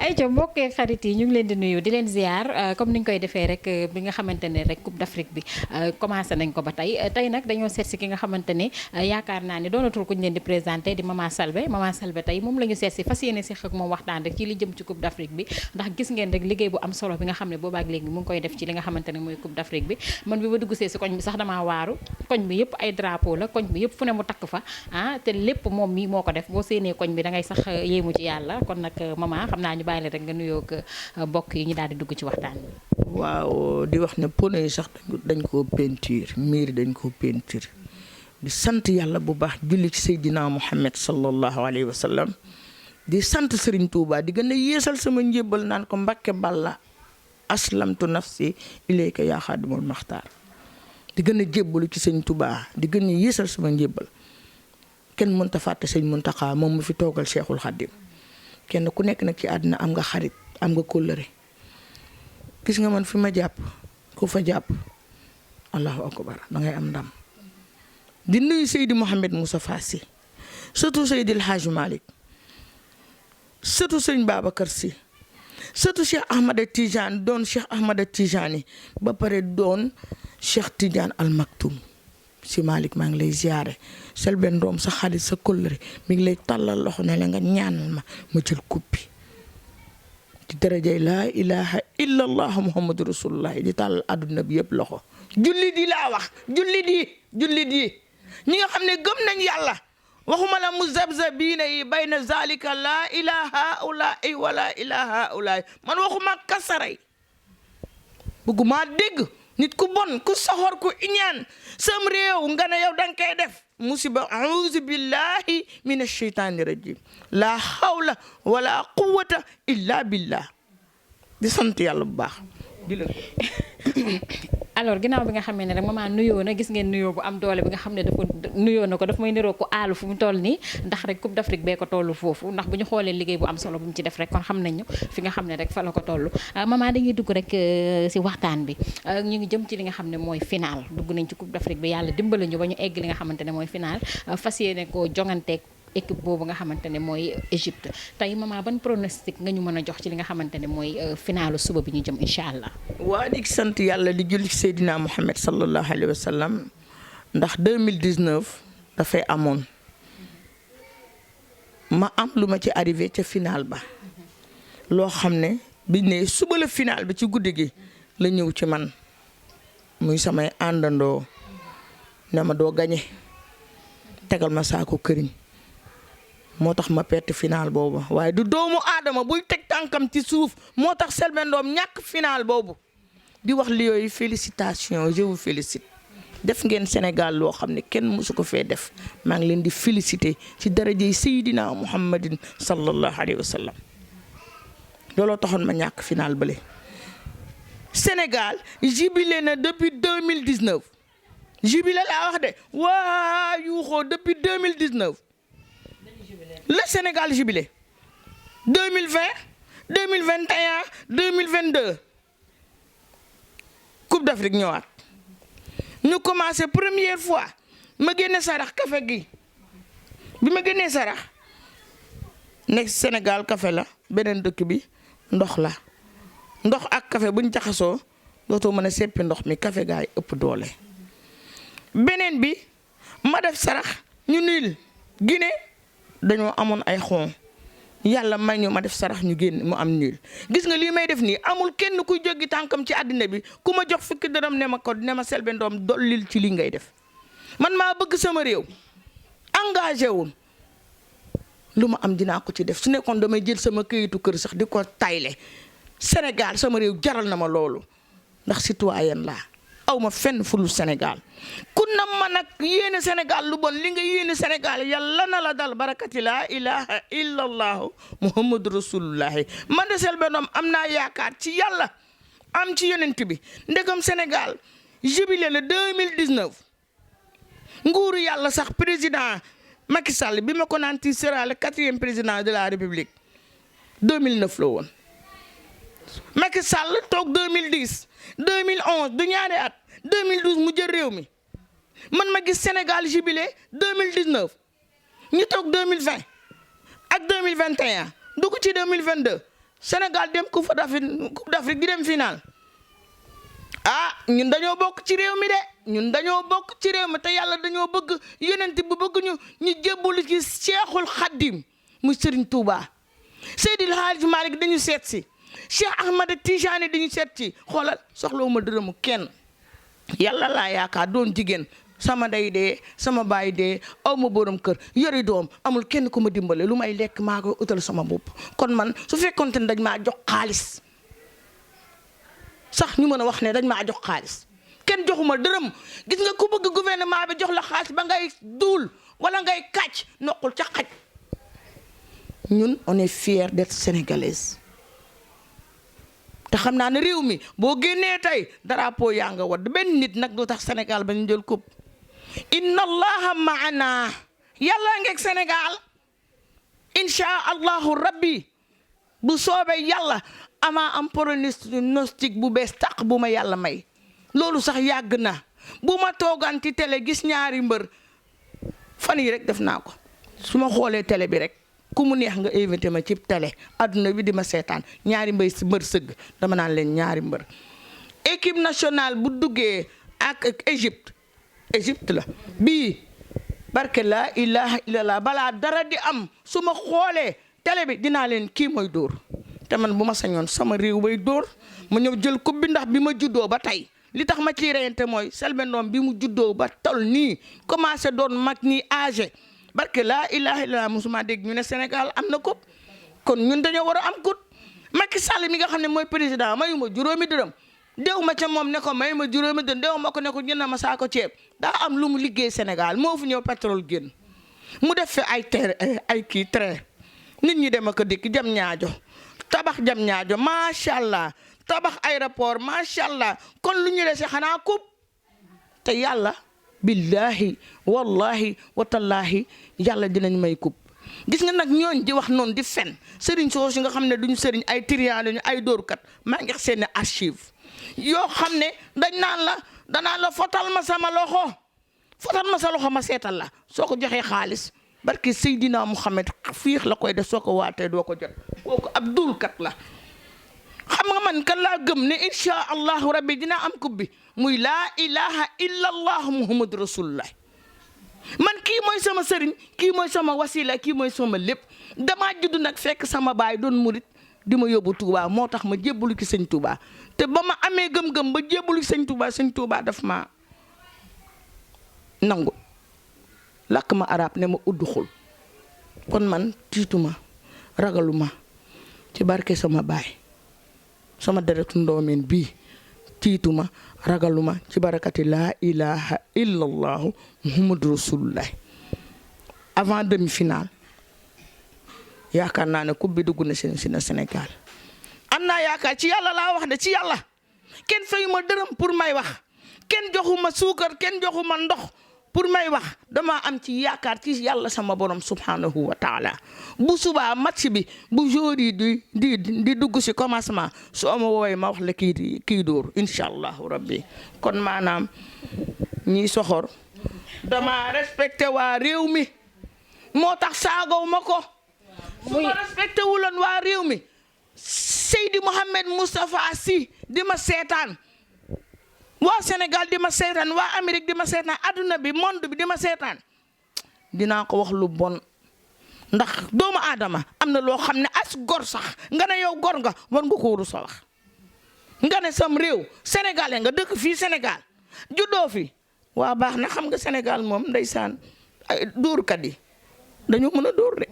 ay ca mbokkee xarit yi ñu ngi leen di nuyu di leen ziar comme ni ñu koy defee rek bi nga xamante ne rek Coupe d'Afrique bi commencé nañ ko ba tey nag dañoo seet si ki nga xamante ne yaakaar naa ne doonatul ku ñu leen di présenté di Mama Selbé tey moom la ñu seet si fas yéene si ak moom waxtaan rek ci li jëm ci Coupe d'Afrique bi ndax gis ngeen rek liggéey bu am solo bi nga xam ne boobaak léegi mu ngi koy def ci li nga xamante ne mooy Coupe d'Afrique bi man bi ma dugg see si koñ bi sax damaa waaru koñ bi yëpp ay drapeau la koñ bi yëpp fu ne mu takk fa te lépp moom mi moo ko def boo séenee koñ bi da ngay sax yéemu ci yàlla kon nag Mama xam naa ñu bàyyi la rek nga nuyoo ak mbokk yi ñu daal di dugg ci waxtaan bi. waaw di wax ne pono yi sax dañ koo peinture miir dañ koo peinture di sant yàlla bu baax julli ci Seydina Muhammad sallallahu alayhi wa sallam di sant Serigne Touba di gën a yeesal sama njébbal naan ko Mbàkke Balla aslamtu nafsi ilayka yaa xaadimul maxtaar di gën a jébbalu ci Serigne Touba di gën a yeesal sama njébbal kenn mënta fàtte Serigne Mountakha moom mu fi toogal Cheikhul Khadim kenn ku nekk nag ci àddina am nga xarit am nga kóllëre gis nga man fi ma jàpp ku fa jàpp allahu akbar dangay am ndam di nuyu Seydi Mouhamed Moustapha Sy surtout Seydi El Hadji Malick surtout Sëñ Babacar Sy surtout Cheikh Ahmada Tidiane doon Cheikh Ahmada Tidiane ba pare doon Cheikh Tidiane Al Maktoum si Malick maa ngi lay ziyaare Selbé Ndom sa xarit sa kóllëre mi ngi lay tàllal loxo ne la nga ñaanal ma jël coupe bi ci darajay laa ilaha illa allah muhammadu rasulullah di tàllal àdduna bi yëpp loxo jullit yi laa wax jullit yi ñi nga xam ne gëm nañ yàlla waxuma la muzabzabiina yi bayna zalika laa ilaha ulaay wala ilaha ulaay man waxuma kasaray bëgguma dégg nit ku bon ku soxor ku iñaan sam réew nga ne yow danga koy def musiba auzu billahi min asheytaani rajim la hawla wala quwwata illa billah di sant yàlla bu baax di la alors ginnaaw bi nga xamee ne rek Mama nuyoo na gis ngeen nuyoo bu am doole bi nga xam ne dafa nuyoo na ko daf may niroo ko aalu fu mu toll nii ndax rek Coupe d'Afrique bee ko tollu foofu ndax bu ñu xoolee liggéey bu am solo bu mu ci def rek kon xam nañu fi nga xam ne rek fa la ko toll Mama dañuy dugg rek si waxtaan bi ñu ngi jëm ci li nga xam ne mooy final dugg nañ ci Coupe d'Afrique bi yàlla dimbali ñu ba ñu egg li nga xamante ne mooy final fas yéene koo jonganteeg équipe boobu nga xamante ne mooy Égypte tey Mama ban pronostic nga ñu mën a jox ci li nga xamante ne mooy finalu suba bi ñu jëm incha allah. waa di sant yàlla di julli ci Seydina Muhammad sallallahu alayhi wa sallam ndax 2019 dafay amoon ma am lu ma ci arrivé ca final ba loo xam ne biñ ne suba la final bi ci guddi gi la ñëw ci man muy samay àndandoo ne ma doo gañe tegal ma saako këriñ. moo tax ma perte final boobu waaye du doomu aadama buy teg tànkam ci suuf moo tax Selbé Ndom ñàkk final boobu di wax li yooyu félicitations je vous félicite def ngeen Sénégal loo xam ne kenn mësu ko fee def maa ngi leen di féliciter ci darajey Seydina Muhammadin sallallahu alayhi wa sallam looloo taxoon ma ñàkk final bële. Sénégal jubilé na depuis 2019 jubilé laa wax de waa yuuxoo depuis 2019. Le Sénégal jubilé 2020 2021 2022 Coupe d'Afrique ñëwaat ñu commencé première fois ma génne sarax café gi bi ma génnee sarax nekk Sénégal café la beneen dëkk bi ndox la ndox ak café buñ jaxasoo dootoo mën a seppi ndox mi café gaay ëpp doole beneen bi ma def sarax ñu niil Guinée dañoo amoon ay xon yàlla may ñu ma def sarax ñu génn mu am niil gis nga lii may def nii amul kenn kuy jógi tànkam ci àddina bi ku ma jox fukki dërëm ne ma Selbé Ndom dollil ci li ngay def man maa bëgg sama réew engagé wul lu ma am dinaa ko ci def su nekkoon damay jël sama këyitu kër sax di ko tayle Sénégal sama réew jaral na ma loolu ndax citoyen laa aw ma fenn fulu Sénégal ku na ma nag yéene Sénégal lu bon li nga yéene Sénégal yàlla na la dal barakati laa ilaha illa allahu muhammadu rasulullahi man de Selbé Ndom am naa yaakaar ci yàlla am ci yonent bi ndegam Sénégal jubilé le 2019 nguuru yàlla sax président Macky Sall bi ma ko naan ti sera le 4e président de la République 2009 la woon Macky Sall toog 2010 2011 du ñaari at 2012 mu jël réew mi man ma gis Sénégal jubilé 2019 ñu toog 2020 ak 2021 dugg ci 2022 Sénégal dem Coupe d'Afrique di dem final ah ñun dañoo bokk ci réew mi de ñun dañoo bokk ci réew mi te yàlla dañoo bëgg yonent bu bëgg ñu jébbalu ci Cheikhul Khadim muy Serigne Touba Seydil Hadji Malick dañu seet si Cheikh Ahmad Tijani dañu seet si xoolal soxlawuma dërëmu kenn yàlla laa yaakaar doon jigéen sama ndey dee sama baay dee aw ma borom kër yori doom amul kenn ku ma dimbale lu may lekk maa koy utal sama bopp kon man su fekkonte ne dañ maa jox xaalis sax ñu mën a wax ne dañ maa jox xaalis kenn joxuma dërëm gis nga ku bëgg gouvernement bi jox la xaalis ba ngay duul wala ngay kàcc noqul ca xaj ñun on est fiers d'être sénégalaise te xam naa ne réew mi boo génnee tey drapeau yaa nga wadd benn nit nag du tax Sénégal ba ñu jël coupe inna allaha maana yàlla ngeeg Sénégal insha allahu rabbi bu soobee yàlla amaa am pronostic bu bees tàq bu ma yàlla may loolu sax yàgg na bu ma toogaan ci télé gis ñaari mbër fan yi rek def naa ko su ma xoolee télé bi rek ku mu neex nga invité ma ci télé adduna bi di ma seetaan ñaari mbër sëgg dama naan leen ñaari mbër équipe nationale bu duggee ak Égypte la bii barke laa ilaha illallah balaa dara di am su ma xoolee télé bi dinaa leen kii mooy dóor te man bu ma sañoon sama réew bay dóor ma ñëw jël coupe bi ndax bi ma juddoo ba tey li tax ma ciy reyante mooy Selbé Ndom bi mu juddoo ba tol nii commencé doon mag nii âgé barke laa ilaha illallah musuma dégg ñu ne Sénégal am na coupe kon ñun dañoo war a am coupe Macky Sall mi nga xam ne mooy président mayuma juróomi dërëm déw ma ca moom ne ko may ma juróomi dërëm déw ma ko ne ko jënd ma saako ceeb daa am lu mu liggéey Sénégal moo fu ñëw pétrole génn mu def fi ay train nit ñi dem ak dikk jam ñaajo tabax jam ñaajo macha allah tabax aéroport macha allah kon lu ñu dese xanaa coupe te yàlla billahi wallahi watallaahi yàlla dinañ may coupe gis nga nag ñooñ di wax noonu di fen sëriñ soosu nga xam ne duñu sëriñ ay trian lañu ay dóorkat maa ngi seeni archive yoo xam ne danaan la fotal ma sama loxo fotal ma sa loxo ma seetal la soo ko joxee xaalis barki Seydina Muhammad fiix la koy def soo ko waatee doo ko jot kooku ab dóorkat la xam nga man kan laa gëm ne insha allahu rabbi dinaa am coupe bi muy laa ilaha illa allah muhammadu rasulullah man kii mooy sama sëriñ kii mooy sama wasila kii mooy sama lépp damaa judd nag fekk sama baay doon murit di ma yóbbu Touba moo tax ma jébbalu ci sëñ Touba te ba ma amee gëm-gëm ba jébbalu ci sëñ Touba daf ma nangu làkk ma arab ne ma udd xul kon man tiituma ragaluma ci barke sama baay sama deretu ndoomeen bii tiituma ragaluma ci barakati laa ilaha illallahu muhammadu rasulullah avant demi-finale yaakaar naa ne coupe bi dugg na si na Sénégal am naa yaakaar ci yàlla laa wax de ci yàlla kenn fayuma dërëm pour may wax kenn joxuma suukar kenn joxuma ndox pour may wax dama am ci yaakaar ci yàlla sama borom subhanahu wa taala bu subaa match bi bu jour yi di dugg si commencement soo ma woowee ma wax la kii dóor incha allahu rabbi kon maanaam ñiy soxor dama respecté waa réew mi moo tax saagaw ma ko su ma respecté wuloon waa réew mi Seydi Mouhamed Moustapha Sy di ma seetaan waa Sénégal di ma seetaan waa Amérique di ma seetaan adduna bi monde bi di ma seetaan dinaa ko wax lu bon ndax doomu aadama am na loo xam ne as gor sax nga ne yow gor nga war nga ko rus a wax nga ne sam réew sénégalais nga dëkk fii Sénégal juddoo fi waa baax na xam nga Sénégal moom ndeysaan ay dóorkat yi dañoo mën a dóor de.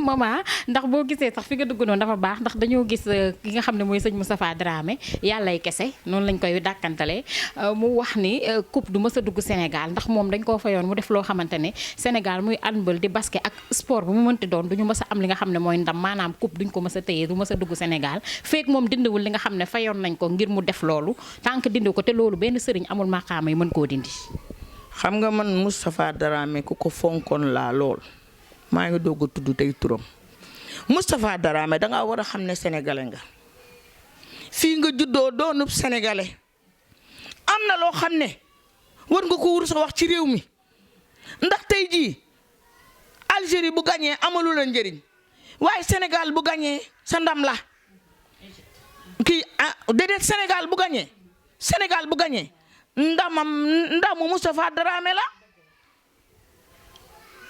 maman ndax boo gisee sax fi nga dugg noonu dafa baax ndax dañoo gis ki nga xam ne mooy sëñ Moustapha Dramé yàllay kese noonu lañ koy dàkkantale mu wax ni coupe du mës a dugg Sénégal ndax moom dañ koo fayoon mu def loo xamante ne Sénégal muy handball di basket ak sport bu mu mënti doon duñu mës a am li nga xam ne mooy ndam maanaam coupe duñ ko mës a téye du mës a dugg Sénégal feek moom dindiwul li nga xam ne fayoon nañ ko ngir mu def loolu tant que dindi ko te loolu benn sëriñ amul maqaama yi mën koo dindi. xam nga man Moustapha Dramé ku ko fonkoon laa lool maa ngi doog a tudd tey turam Moustapha Dramé danga war a xam ne sénégalais nga fii nga juddoo doonub sénégalais am na loo xam ne war nga ko wur sa wax ci réew mi ndax tey jii Algérie bu gañee amalu la njëriñ waaye Sénégal bu gañee sa ndam la kii déedéet Sénégal bu gañee ndamu Moustapha Dramé la.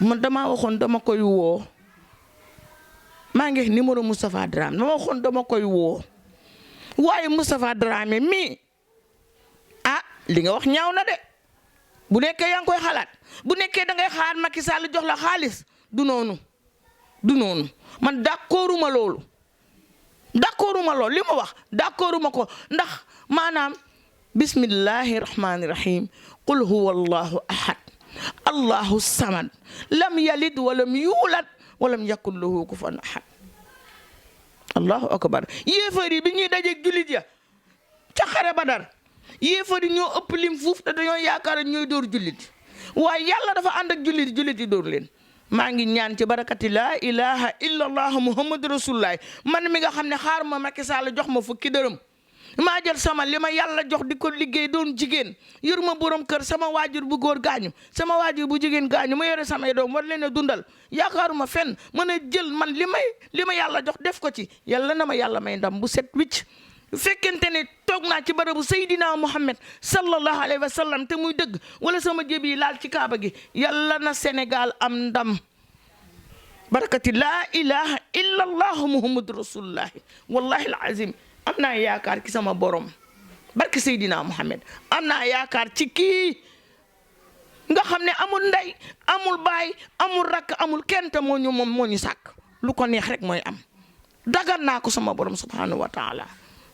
man dama waxoon dama koy woo maa ngi numéro Moustapha Dramé dama waxoon dama koy woo waaye Moustapha Dramé mii li nga wax ñaaw na de bu nekkee yaa ngi koy xalaat bu nekkee da ngay xaar Macky Sall jox la xaalis du noonu man d'accorduma loolu li ma wax d'accorduma ko ndax maanaam bismillahi rahmani rahim qul huwa allahu ahad allahu samad lam yalid walam yuulad walam yakun lahu kufuwan ahad. allahu akbar. yéefar yi bi ñuy dajeeg jullit ya ca xare Badar yéefar yi ñoo ëpp lim fuuf te dañoo yaakaar ñooy dóor jullit waaye yàlla dafa ànd ak jullit yi dóor leen. maa ngi ñaan ci barakati laa ilaha illa allah muhammadu rasulullah man mi nga xam ne xaar ma Macky Sall jox ma fukki dërëm maa jël sama li ma yàlla jox di ko liggéey doon jigéen yor ma borom kër sama waajur bu góor gaañu sama waajur bu jigéen gaañu ma yore samay doom war leen a dundal yaakaaruma fenn mën a jël man li ma yàlla jox def ko ci yàlla na ma yàlla may ndam bu set wicc. fekkente ne toog naa ci barabu Seydina Muhammad sallallahu alayhi wa sallam te muy dëgg wala sama jëb yi laal ci kaaba gi yàlla na Sénégal am ndam barakati laa ilaha illa allah muhammadu rasulullahi wallahi alazim am naa yaakaar ci sama borom barki Seydina Muhammad am naa yaakaar ci kii nga xam ne amul ndey amul baay amul rakk amul kenn te moo ñu sàkk lu ko neex rek mooy am dagan naa ko sama borom subhanahu wa taala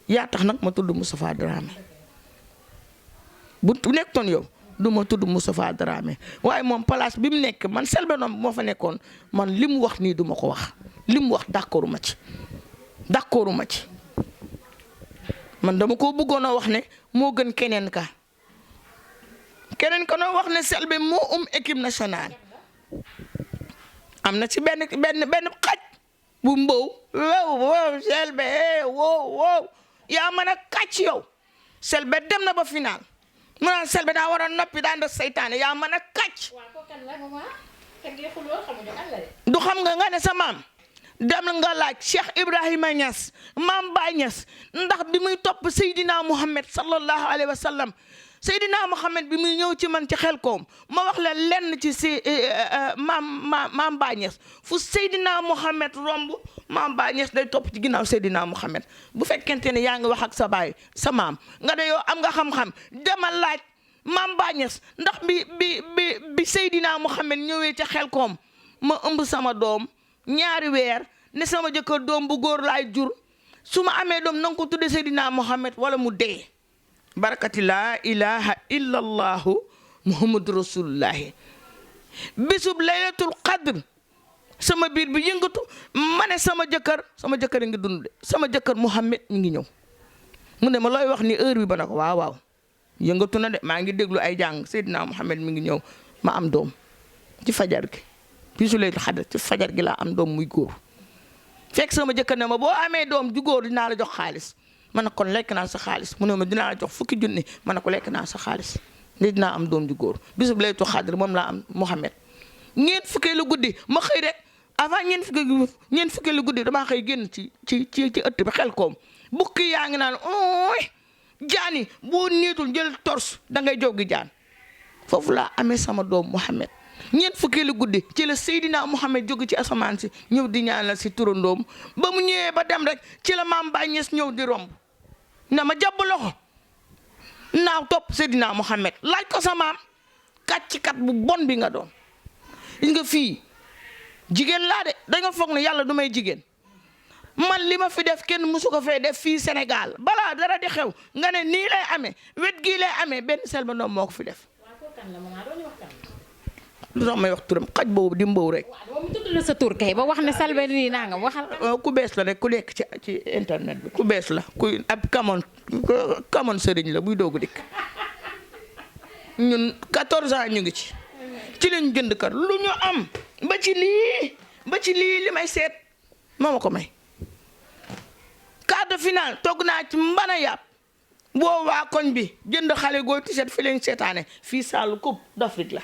yaa tax nag ma tudd Moustapha Dramé bu nekkoon yow du ma tudd Moustapha Dramé waaye moom place bi mu nekk man Selbé Ndom moo fa nekkoon man li mu wax nii du ma ko wax li mu wax d'accordu ma ci man dama ko bëggoon a wax ne moo gën keneen ka noo wax ne Selbé moo équipe nationale am na ci benn xaj bu mbow wow Selbé wow yaa mën a kàcc yow Selbé dem na ba final mu naan Selbé daa war a noppi daan def seytaane yaa mën a kàcc. du xam nga ne sa maam dem nga laaj Cheikh Ibrahima Niass maam Baye Niass ndax bi muy topp Seydina Muhammad sallallahu alayhi wa sallam Seydina Muhammad bi muy ñëw ci man ci xel koom ma wax la lenn ci maam Baye Niass fu Seydina Muhammad romb maam Baye Niass day topp ci ginnaaw Seydina Muhammad bu fekkente ne yaa ngi wax ak sa baay sa maam nga ne yow am nga xam-xam demal laaj maam Baye Niass ndax bi Seydina Muhammad ñëwee ca xel koom ma ëmb sama doom ñaari weer ne sama jëkkër doom bu góor laay jur su ma amee doom na nga ko tudde Seydina Muhammad wala mu dee. barakati laa ilaha illa allahu muhammadu rasulullahi bisub laylatul qadr sama biir bi yëngatu ma ne sama jëkkër a ngi dund de sama jëkkër Muhammad mi ngi ñëw mu ne ma looy wax ni heure bi ba ne ko waaw yëngatu na de maa ngi déglu ay jàng Seydina Muhammad mi ngi ñëw ma am doom ci fajar gi bisu laylatul qadr ci fajar gi laa am doom muy góor fekk sama jëkkër ne ma boo amee doom ju góor dinaa la jox xaalis ma ne kon lekk naa sa xaalis mu ne ma dinaa la jox fukki junni ma ne ko lekk naa sa xaalis ni dinaa am doom ju góor bisub laylatul qadr moom laa am Muhammad ñeent fukkeelu guddi ma xëy rek avant ñeent fukkeelu guddi damaa xëy génn ci ëtt bi xel koom bukki yaa ngi naan ooy jaani boo niitul jël tors da ngay jógi jaan foofu laa amee sama doom Muhammad ñeent fukkeelu guddi ci la Seydina Muhammad jóge ci asamaan si ñëw di ñaanal si turandoom ba mu ñëwee ba dem rek ci la maam Baye Niass ñëw di romb na ma jàpp loxo naaw topp Seydina Muhammad laaj ko sa maam kàccikat bu bon bi nga doon gis nga fii jigéen laa de dañoo foog ne yàlla du may jigéen man li ma fi def kenn musu ko fee def fii Sénégal balaa dara di xew nga ne nii lay amee wet gii lay amee benn Selbé Ndom moo ko fi def. lu tax may wax turam xaj boobu di mbow rek. waaw moom tudd la sa tur kay ba wax ne Selbé nii naa nga waxal. ku bees la rek ku nekk ci internet bi ku bees la ku ab kamoon sëriñ la buy doogu dikk ñun 14 ans ñu ngi ci lañ jënd kër lu ñu am ba ci lii li may seet moo ma ko may. quart de finale toog naa ci mbana yàpp boo waa koñ bi jënd xale góor ti-shirt fi lañ seetaane fii saalu coupe d'Afrique la.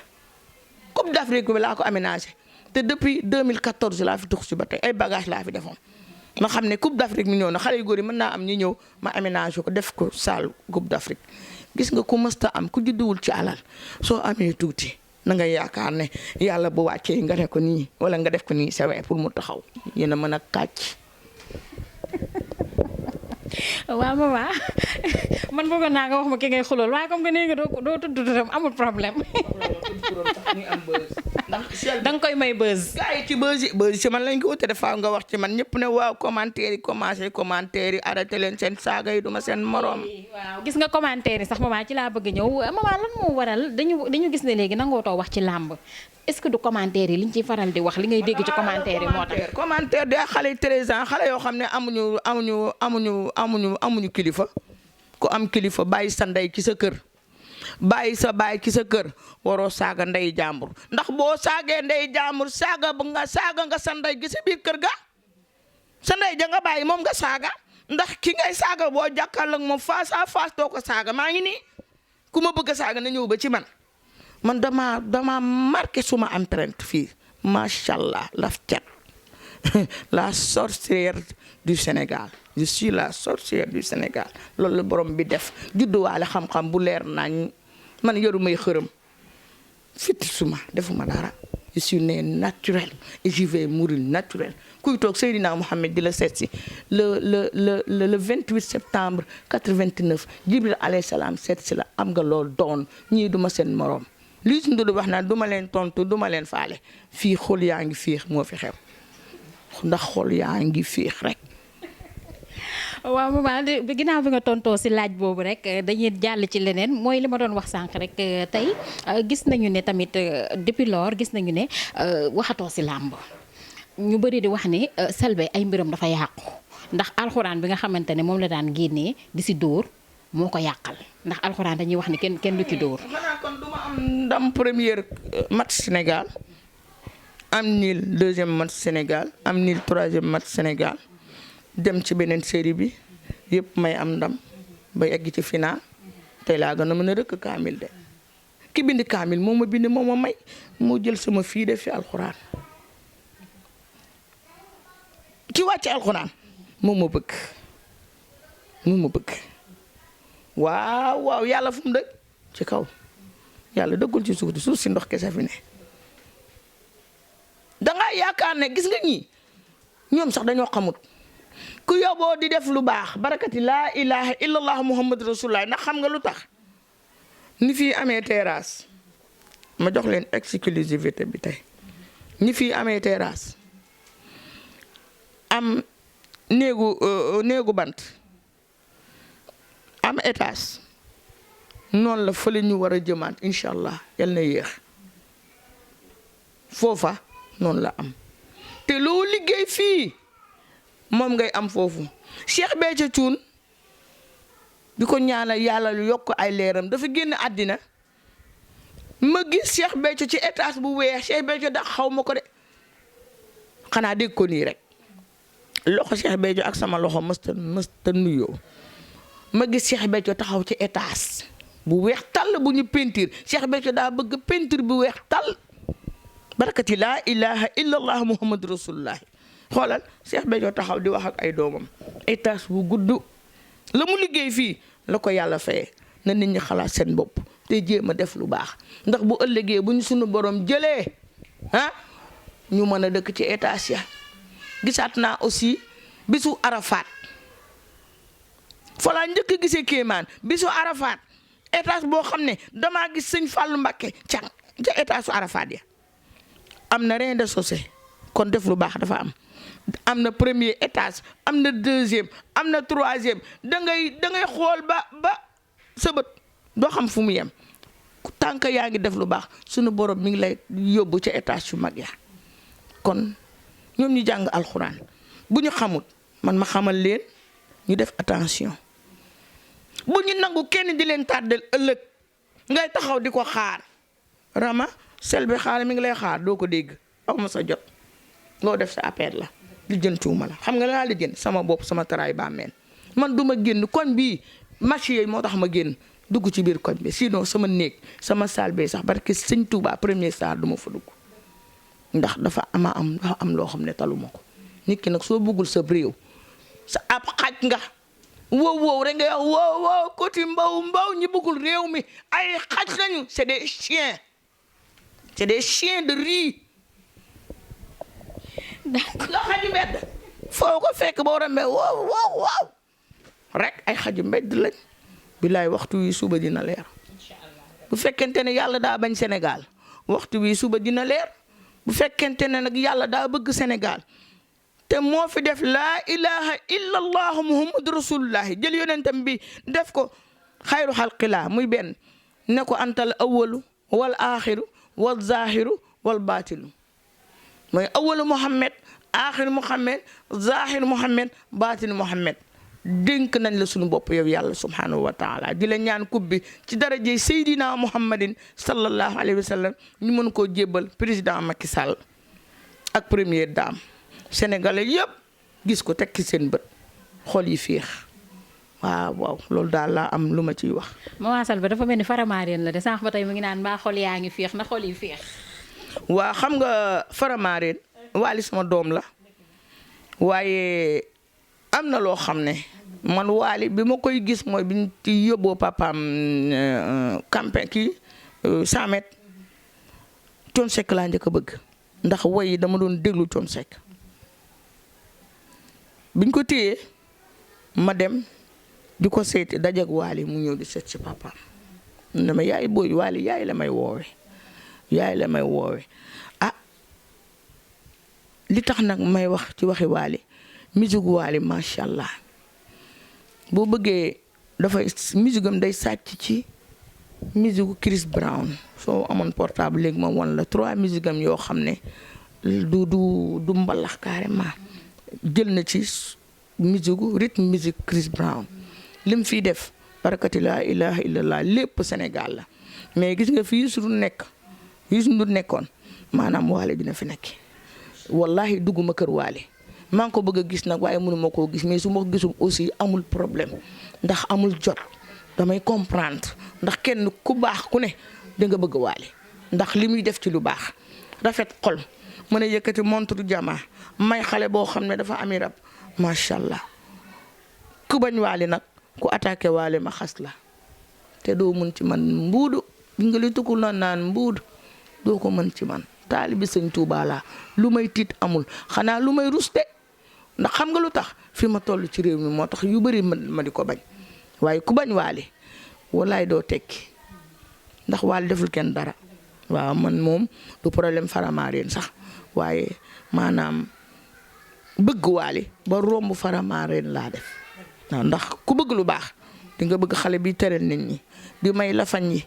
Coupe d'Afrique bi laa ko aménagé te depuis 2014 laa fi tux si ba tey ay bagage laa fi defoon ma xam ne Coupe d'Afrique mi ñëw na xale yu góor yi mën naa am ñu ñëw ma aménagé ko def ko salle Coupe d'Afrique gis nga ku mësta am ku judduwul ci alal soo amee tuuti na nga yaakaar ne yàlla bu wàccee nga ne ko nii wala nga def ko nii sa wee pour mu taxaw yéen a mën a kàcc. waaw maman man bëggoon naa nga wax ma ki ngay xulool waaye comme que nee nga doo tudd turam amul problème. da nga koy may buzz. gars yi ci buzz ci man lañ ko wute dafa nga wax ci man ñëpp ne waaw commentaire yi commencé commentaire yi arrêté leen seen saaga yi duma seen morom. waaw gis nga commentaire yi sax maman ci laa bëgg ñëw maman lan moo waral dañu gis ne léegi nangootoo wax ci làmb est-ce que du commentaire yi liñ ciy faral di wax li ngay dégg ci commentaire yi moo tax. commentaire de xale yi 13 ans xale yoo xam ne amuñu kilifa ku am kilifa bàyyi sa ndey ci sa kër bàyyi sa baay ci sa kër waroo saaga ndey jàmbur ndax boo saagee ndey jàmbur saaga nga sa ndey gi sa biir kër ga sa ndey ja nga bàyyi moom nga saaga ndax ki ngay saaga boo jàkkaarloo ak moom face à face doo ko saaga maa ngi nii ku ma bëgg a saaga na ñëw ba ci man dama marqué suma empreinte fii macha allah laf cat la sorcière du Sénégal je suis la sorcière du Sénégal loolu la borom bi def judduwaale xam-xam bu leer nañ man yoru may xërëm fitti suma defuma dara je suis né naturel et je vais mourir naturel kuy toog Seydina Mohamed di la seet si le 28 septembre 89 Jibril alayhi salaam seet si la am nga loolu doon ñii duma seen morom lii si ndu wax naa duma leen tontu duma leen faale fii xol yaa ngi fiix moo fi xew ndax xol yaa ngi fiix rek. waaw maman ginnaaw bi nga tontoo si laaj boobu rek dañuy jàll ci leneen mooy li ma doon wax sànq rek tey gis nañu ne tamit depuis lors gis nañu ne waxatoo si làmb ñu bëri di wax ni Selbé ay mbiram dafa yàqu ndax alxuraan bi nga xamante ne moom la daan génnee di si dóor moo ko yàqal ndax alxuraan dañuy wax ni kenn du ci dóor. xanaa kon du ma am ndam premier match Sénégal am niil deuxième match Sénégal am niil troisième match Sénégal dem ci beneen série bi yëpp may am ndam ba egg ci final tey laa gën a mën a rëkk kaamil de ki bind kaamil moo ma bind moo ma may moo jël sama fii def fi alxuraan ki wàcc alxuraan moo ma bëgg waaw yàlla fu mu dëkk ci kaw yàlla dëggul ci suuf si ndox kese fi ne dangaa yaakaar ne gis nga ñii ñoom sax dañoo xamut ku yóbboo di def lu baax barakati laa ilaha illallah muhammad rasulullah ndax xam nga lu tax ni fii amee terrasse ma jox leen exclusivité bi tey ni fii amee terrasse am néegu bant am étage noonu la fële ñu war a jëmaat incha allah yal na yéex foofa noonu la am te loo liggéey fii moom ngay am foofu Cheikh Béthio Thioune di ko ñaanal yàlla lu yokk ay leeram dafa génn àddina ma gis Cheikh Béthio ci étage bu weex Cheikh Béthio da xaw ma ko de xanaa dégg ko nii rek loxo Cheikh Béthio ak sama loxo mësta nuyoo ma gis Cheikh Béthio taxaw ci étage bu weex tàll bu ñu peinture Cheikh Béthio daa bëgg peinture bu weex tàll barakati laa ilaha illallah muhammad rasulullah xoolal Cheikh Béthio taxaw di wax ak ay doomam étage bu gudd la mu liggéey fii la ko yàlla fayee na nit ñi xalaat seen bopp te jéem a def lu baax ndax bu ëllëgee bu ñu sunu borom jëlee ñu mën a dëkk ci étage ya gisaat naa aussi bisu Arafat fa laa njëkk a gisee kéemaan bisu Arafat étage boo xam ne damaa gis sëñ Fallou Mbacké ca étage su Arafat ya am na rien de saucé kon def lu baax dafa am na premier étage am na deuxième am na troisième da ngay xool ba sa bët doo xam fu mu yem tànk yaa ngi def lu baax sunu borom mi ngi lay yóbbu ca étage yu mag ya kon ñoom ñu jàng alxuraan bu ñu xamut man ma xamal leen ñu def attention bu ñu nangu kenn di leen tàddal ëllëg ngay taxaw di ko xaar Rama Selbé xaar mi ngi lay xaar doo ko dégg aw ma sa jot loo def sa appel la li jëntuwuma la xam nga laa li jën sama bopp sama taraay bàmmeel man du ma génn koñ bii marché yooyu moo tax ma génn dugg ci biir koñ bi sinon sama néeg sama salle bi sax barke sëñ Touba premier salle du ma fa dugg ndax dafa am loo xam ne taluma ko. nit ki nag soo bëggul sa réew sa ab xaj nga wow rek nga wax wow côté mbaw ñi bëggul réew mi ay xaj lañu. c'est des chiens de riz. d'accord la xaju mbedd foo ko fekk boo rambee wow rek ay xaju mbedd lañ. bilaay waxtu wi suba dina leer. bu fekkente ne yàlla daa bañ Sénégal waxtu wi suba dina leer. bu fekkente ne nag yàlla daa bëgg Sénégal te moo fi def laa ilaha illa allah muhammadu rasulullahi jël yonentam bi def ko xayru xalqilaa muy benn ne ko antal awalu wal axiru wal zahiru wal baatinu mooy awalu Muhammad axiru Muhammad zahiru Muhammad baatinu Muhammad. dénk nañ la sunu bopp yow yàlla subhanahu wa taala di la ñaan kub bi ci daraje Seydina Muhammadin sallallahu alayhi wa sallam ñu mën koo jébbal président Macky Sall ak première dame sénégalais yëpp gis ko tekki seen bët xol yi féex. waaw loolu daal laa am lu ma ciy wax. Maman Selbé dafa mel ni Faramareen la de sànq ba tey mu ngi naan mbaa xol yaa ngi féex na xol yi féex. waa xam nga Faramareen Wally sama doom la waaye am na loo xam ne man Wally bi ma koy gis mooy bi ñu ci yóbboo papaam campagne kii 100 mètres Thione Seck laa njëkk a bëgg ndax woy yi dama doon déglu Thione Seck biñ ko téyee ma dem di ko seeti dajeeg Wally mu ñëw di seet ci papaam dama yaay booy Wally yaay la may woowe li tax nag may wax ci waxi Wally musique Wally macha allah boo bëggee dafay musique am day sàcc ci musique Chris Brown soo amoon portable léegi ma won la 3 musique am yoo xam ne du mbalax carrément jël na ci musique rythme musique Chris Brown lim fii def barakati laa ilaha illallah lépp Sénégal la mais gis nga fi Youssou Ndour nekkoon maanaam Wally dina fi nekk wallahi dugguma kër Wally maa ngi ko bëgg a gis nag waaye mënuma koo gis mais su ma ko gisum aussi amul problème ndax amul jot damay comprendre ndax kenn ku baax ku ne da nga bëgg Wally ndax li muy def ci lu baax rafet xol mën a yëkkati montre jama may xale boo xam ne dafa ami rab macha allah ku bañ Wally nag ku attaqué Wally ma xas la te doo mën ci man mbuudu bi nga li tukkul na naan mbuudu doo ko mën ci man taalibi Sëñ Tuubaa laa lu may tiit amul xanaa lu may ruste ndax xam nga lu tax fi ma toll ci réew mi moo tax yu bëri ma di ko bañ waaye ku bañ Wally wallaay doo tekki ndax Wally deful kenn dara waaw man moom du problème Faramareen sax waaye maanaam bëgg Wally ba romb Faramareen laa def waaw ndax ku bëgg lu baax di nga bëgg xale bi teral nit ñi di may la fañ yi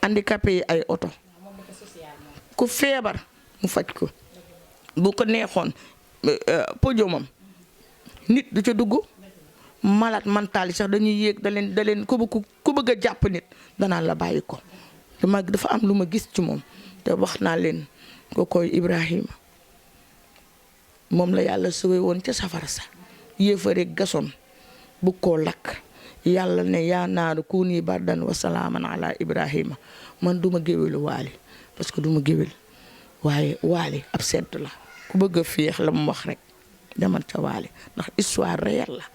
handicapé yi ay oto ku feebar mu faj ko bu ko neexoon podiumam nit du ca dugg malade mental yi sax dañuy yéeg da leen ku bëgg a jàpp nit danaan la bàyyi ko dafa am lu ma gis ci moom te wax naa leen ko koy Ibrahima moom la yàlla suwe woon ca safara sa yéefare gasoon bu koo lakk yàlla ne yaa naaru kuuni bardan wa salaaman ala Ibrahima man duma géwélu Wally parce que duma géwél waaye Wally ab sedd la ku bëgg a féex la mu wax rek demal ca Wally ndax histoire réelle la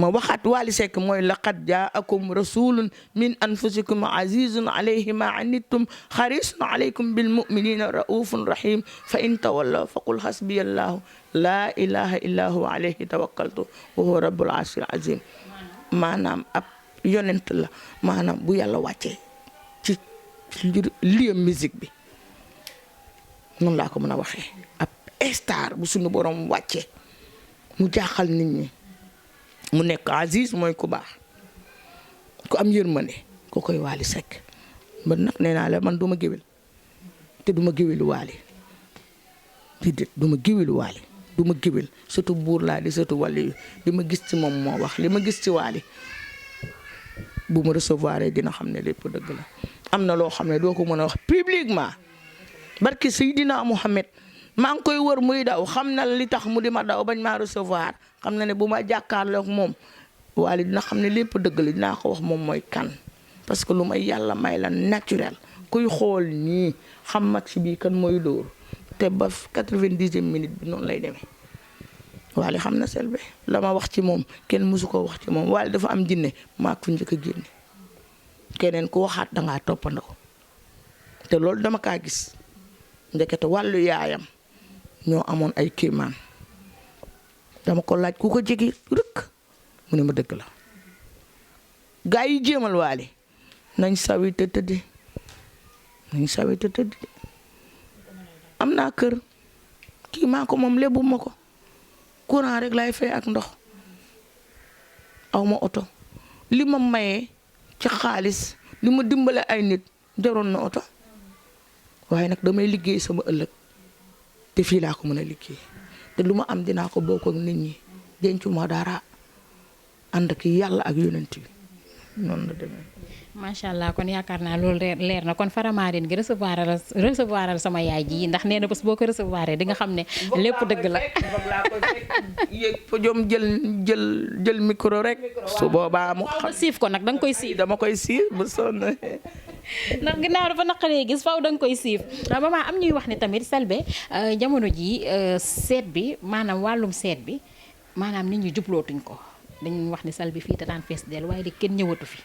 ma waxaat Wally Seck mooy laqad jaakum rasulun min anfusikum azizun alayhi ma anittum xarisun alaykum bil muminina raufun rahim fa in tawallaw faqul hasbiyallahu la ilaha illa huwa alayhi tawakkaltu wa huwa rabbul arshil azim maanaam ab yonent la maanaam bu yàlla wàccee ci lieu musique bi noonu laa ko mën a waxee ab star bu sunu borom wàccee mu jaaxal nit ñi mu nekk Aziz mooy ku baax ku am yërmande ko koy Wally Seck man nag nee naa la man duma géwél te duma géwélu Wally déedéet duma géwélu Wally duma géwél surtout buur laa di surtout wàllu li ma gis ci moom moo wax li ma gis ci Wally bu ma recevoir dina xam ne lépp dëgg la am na loo xam ne doo ko mën a wax publiquement barki Seydina Mohamed maa ngi koy wër muy daw xam na li tax mu di ma daw bañ maa recevoir xam na ne bu ma jàkkaarloog moom Wally dina xam ne lépp dëgg la dinaa ko wax moom mooy kan parce que lu may yàlla may la naturel kuy xool nii xam match bi kan mooy dóor te ba 90e minute bi noonu lay demee. Wally xam na Selbé la ma wax ci moom kenn mësu ko wax ci moom Wally dafa am jinne maa ko njëkk a génne keneen ku waxaat dangaa toppandoo te loolu dama kaa gis ndekete wàllu yaayam ñoo amoon ay kéemaan dama ko laaj ku ko jege rëkk mu ne ma dëgg la. gaa yi jéemal Wally nañ sawi te tëddi am naa kër kii maa ko moom lebu ma ko courant rek lay fay ak ndox aw ma oto li ma mayee ci xaalis li ma dimbale ay nit jaroon na oto waaye nag damay liggéey sama ëllëg te fii laa ko mën a liggéey te lu ma am dinaa ko bokk ak nit ñi dencu ma dara ànd ak yàlla ak yonent bi noonu la demee. macha allah kon yaakaar naa loolu leer na kon Faramareen gi recevoir sama yaay ji ndax nee na bés boo ko recevoir di nga xam ne lépp dëgg la. yéeg podium jël micro rek. su boobaa mu xam siif ko nag da nga koy siif. dama koy siif ba sonn. ndax ginnaaw dafa naqaree gis faw da nga koy siif maman am ñuy wax ne tamit Selbé jamono ji seet bi maanaam wàllum seet bi maanaam nit ñi jublootuñ ko dañuy wax ne Selbé fii te daan fees del waaye di kenn ñëwatu fi.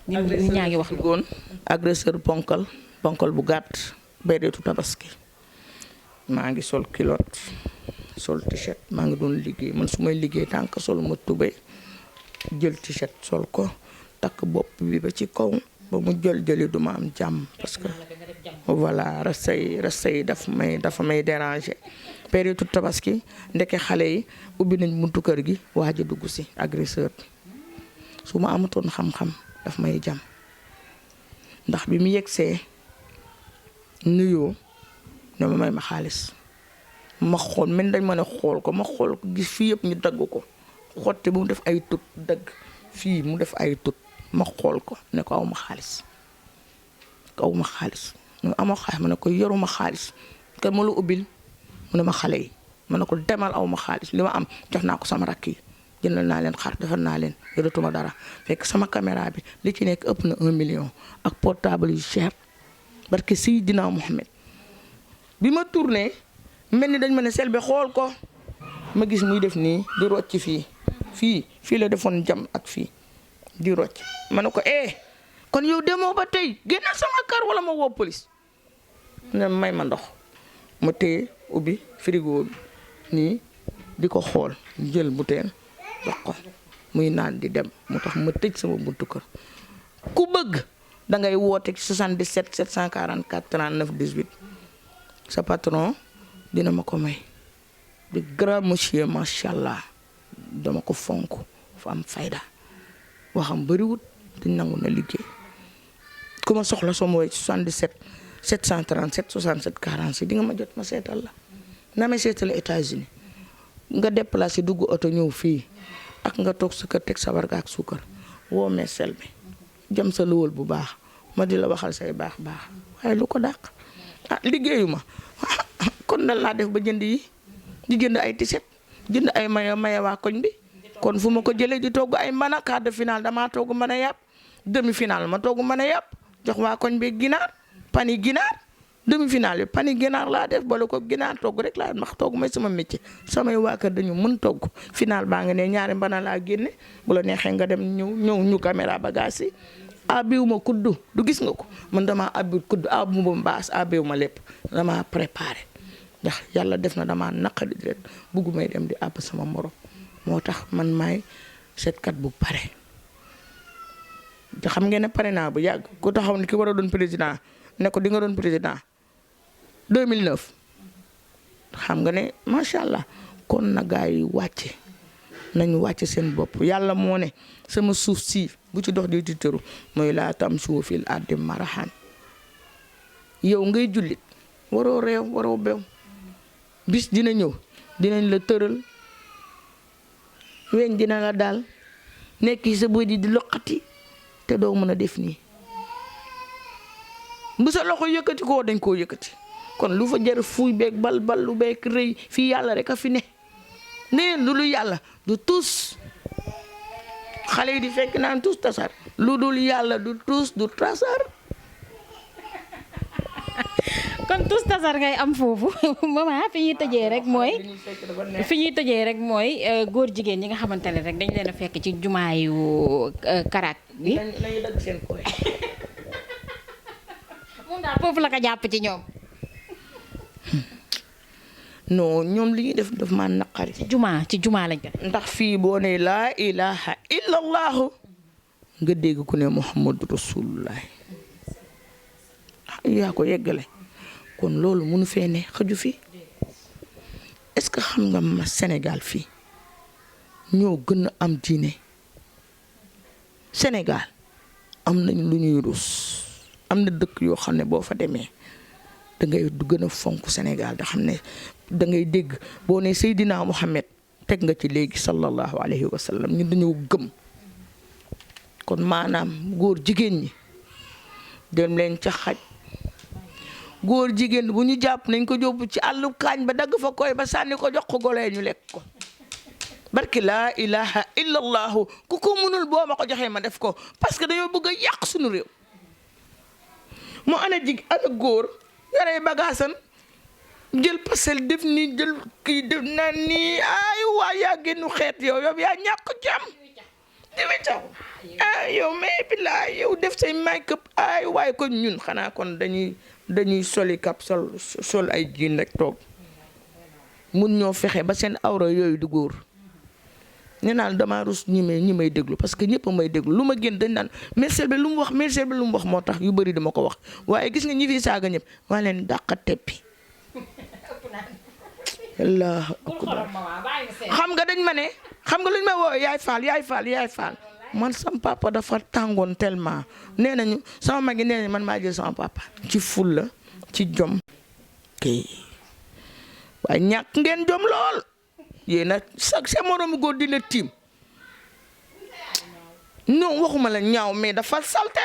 nit ñaa ngi wax goon agresseur ponkal bu gàtt béreetu tabaski maa ngi sol culotte sol t-shirt maa ngi doon liggéey man su may liggéey tànk sol ma tubéy jël t-shirt sol ko takk bopp bi ba ci kaw ba mu jëli duma am jàmm parce que voilà rasta yi dafa may déranger période tabaski ndeke xale yi ubbi nañ buntu kër gi waaj a dugg si agresseur su ma amatoon xam-xam daf may jam ndax bi mu yegsee nuyoo ne ma may ma xaalis ma xool men dañ ma ne xool ko gis fii yëpp ñu dagg ko xotti bu mu def ay tut dagg fii mu def ay tut ma xool ko ne ko awma xaalis mu amoo xaalis ma ne ko yoruma xaalis kan ma lu ubbil mu ne ma xale yi ma ne ko demal awma xaalis li ma am jox naa ko sama rakk yi jëndal naa leen xar defal naa leen yoratuma dara fekk sama caméra bi li ci nekk ëpp na 1 million ak portable yu cher barke Seydina Mohamed bi ma tourné mel ni dañ ma ne Selbé xool ko ma gis muy def nii di rocc fii la defoon jam ak fii di rocc ma ne ko kon yow demoo ba tey génnal sama kar wala ma woo police ne may ma ndox ma téye ubbi frigo bi nii di ko xool jël butéel jox ko muy naan di dem mu tax ma tëj sama buntu kër ku bëgg da ngay woote ci 77 744 39 18 sa patron dina ma ko may di grand monsieur macha allah dama ko fonk fa am fayda waxam bëriwut di nangu na liggéey ku ma soxla soo ma woowee ci 77 737 67 46 di nga ma jot ma seetal la na may seetal États-Unis nga déplacé dugg oto ñëw fii ak nga toog sa kër teg sa warga ak suukar woo mee Selbé jëm sa lëwal bu baax ma di la waxal say baax waaye lu ko dàq liggéeyu ma kon dal laa def ba jënd yi di jënd ay tiset jënd ay maye waa koñ bi kon fu ma ko jëlee di togg ay mbana quart de finale damaa togg mën a yàpp demi finale ma togg mën a yàpp jox waa koñ bi ginaar pani ginaar demi finale bi pani ginaar laa def bala ko ginaar togg rek laa ndax togg may sama métier samay waa kër dañu mën togg finale baa nga ne ñaari mbana laa génne bu la neexee nga dem ñëw ñu caméra bagage yi abiwuma kuddu du gis nga ko man dama abbi kuddu abuma mbaas abiwuma lépp dama préparé ndax yàlla def na dama naqari di rek buggu may dem di àbb sama morom moo tax man maay seetkat bu pare te xam ngeen ne pare naa bu yàgg ku taxaw ni ki war a doon président ne ko di nga doon président 2009 xam nga ne macha allah kon na gaa yi wàcce nañu wàcce seen bopp yàlla moo ne sama suuf si bu ci dox di tëru mooy laa tam suufil addi marahan yow ngay jullit waroo réew waroo bew bis dina ñëw dinañ la tëral weñ dina la daal nekk ci sa bëj di loqati te doo mën a def nii bu sa loxo yëkkati koo dañ koo yëkkati kon lu fa jar fuuy beeg bal lu beeg rëy fii yàlla rek a fi ne neen lu yàlla du tus xale yi di fekk naan tus tasar lu dul yàlla du tus du tasar kon tous tasar ngay am foofu maman fi ñuy tëjee rek mooy góor jigéen ñi nga xamante ne rek dañ leen a fekk ci jumaayu Karak bi. nañu dagg seen koy. moom daal foofu la ko jàpp ci ñoom. non ñoom li ñuy def ma naqari. ci jumaa lañ ko. ndax fii boo ne laa ilaha illallahu nga dégg ku ne Muhammadu Rasulullah yaa ko yeggale kon loolu mënu fee ne xëju fi. est-ce que xam nga ma Sénégal fii ñoo gën a am diine. Sénégal am nañ lu ñuy rus am na dëkk yoo xam ne boo fa demee da ngay du gën a fonk Sénégal da xam ne da ngay dégg boo ne Seydina Mohamed teg nga ci léegi sallallahu alayhi wa sallam ñun dañoo gëm. kon maanaam góor jigéen ñi dem leen ca xaj góor jigéen bu ñu jàpp nañ ko yóbbu ci àllu kaañ ba dagg fa koy ba sànni ko jox ko golo ñu lekk ko. barki laa ilaha illallahu ku ko mënul boo ma ko joxee ma def ko parce que dañoo bëgg a yàq suñu réew. mu ana góor yore bagaasan jël pasel def nii jël kii def naan nii ay waa yaa génnu xeet yow yaa ñàkk jàmm di weccaw yow mais billaay yow def say make-up ay waaye kon ñun xanaa kon dañuy soli kap sol ay jiin rek toog mun ñoo fexe ba seen awra yooyu du góor. nee naa damaa rus ñi may déglu parce que ñëpp may déglu lu ma génn dañ naan Selbé lu mu wax moo tax yu bëri dama ko wax waaye gis nga ñi fi saaga ñëpp waa leen dàqa teppi. Allahu akbar xam nga dañ ma ne xam nga lu ñu may woo yaay faal man sama papa dafa tàngoon tellement nee nañu sama mag yi nee nañu man maa jël sama papa. ci fulla ci jom kay waaye ñàkk ngeen jom lool. yéen a sa moroomu góor di la tiim non waxuma la ñaaw mais dafa salte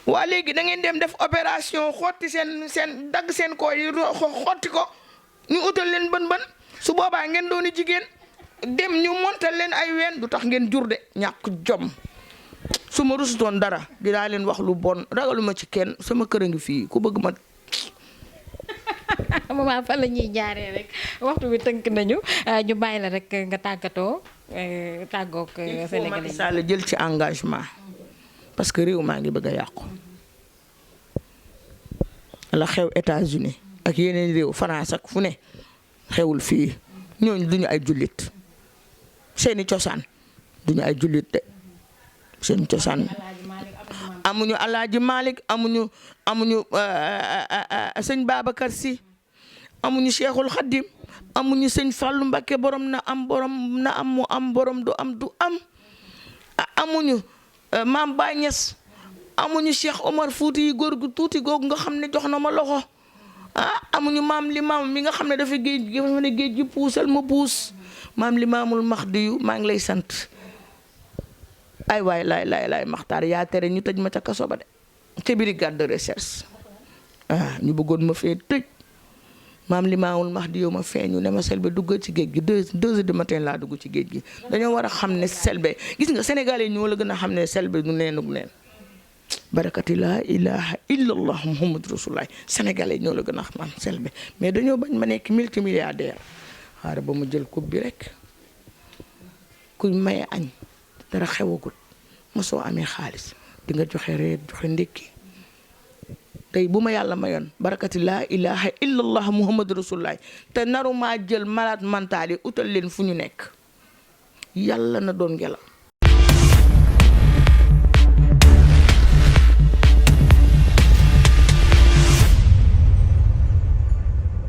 waa léegi da ngeen dem def opération xotti seen dagg seen koo yi xotti ko ñu utal leen bën su boobaa ngeen dooni jigéen dem ñu montal leen ay ween du tax ngeen jur de ñàkk jom. su ma rusutoon dara dinaa leen wax lu bon ragaluma ci kenn sama kër a ngi fii ku bëgg ma. maman fa la ñuy jaaree rek waxtu bi tënk nañu ñu bàyyi la rek nga tàggatoo tàggoog Sénégalais yi. Sall jël ci engagement parce que réew maa ngi bëgg a yàqu. la xew États-Unis ak yeneen réew France ak fu ne xewul fii ñooñu duñu ay jullit seeni cosaan duñu ay jullit de seen cosaan. amuñu Alaaji Malick amuñu sëñ Babacar Sy amuñu Cheikhul Khadim amuñu sëñ Fallou Mbacké borom na am mu am borom du am amuñu Maam Baye Niass amuñu Cheikh Omar Fouti yi góor gu tuuti googu nga xam ne jox na ma loxo amuñu Maam Limaamu mi nga xam ne dafa géej gi puusal ma puus Maam Limaamul Mahdi yu maa ngi lay sant. ay waay laay Maxtaar yaa tere ñu tëj ma ca kaso ba de ca brigade de recherche ñu bëggoon ma fee tëj Maam Limaamul Mahdi yow ma feeñu ne ma Selbé dugg ci géej gi 2 heures du matin laa dugg ci géej gi dañoo war a xam ne Selbé gis nga sénégalais ñoo la gën a xam ne Selbé du neenug neen barakati laa ilaha illallah muhammad rasulullah sénégalais ñoo la gën a xam Selbé mais dañoo bañ ma nekk multimilliardaire xaaral ba mu jël coupe bi rek kuy maye añ dara xewagul mosoo amee xaalis di nga joxe reer joxe ndékki tey bu ma yàlla mayoon barakati laa ilaha illallah muhammad rasulullah te naru maa jël malade mental yi utal leen fu ñu nekk yàlla na doon ngelaw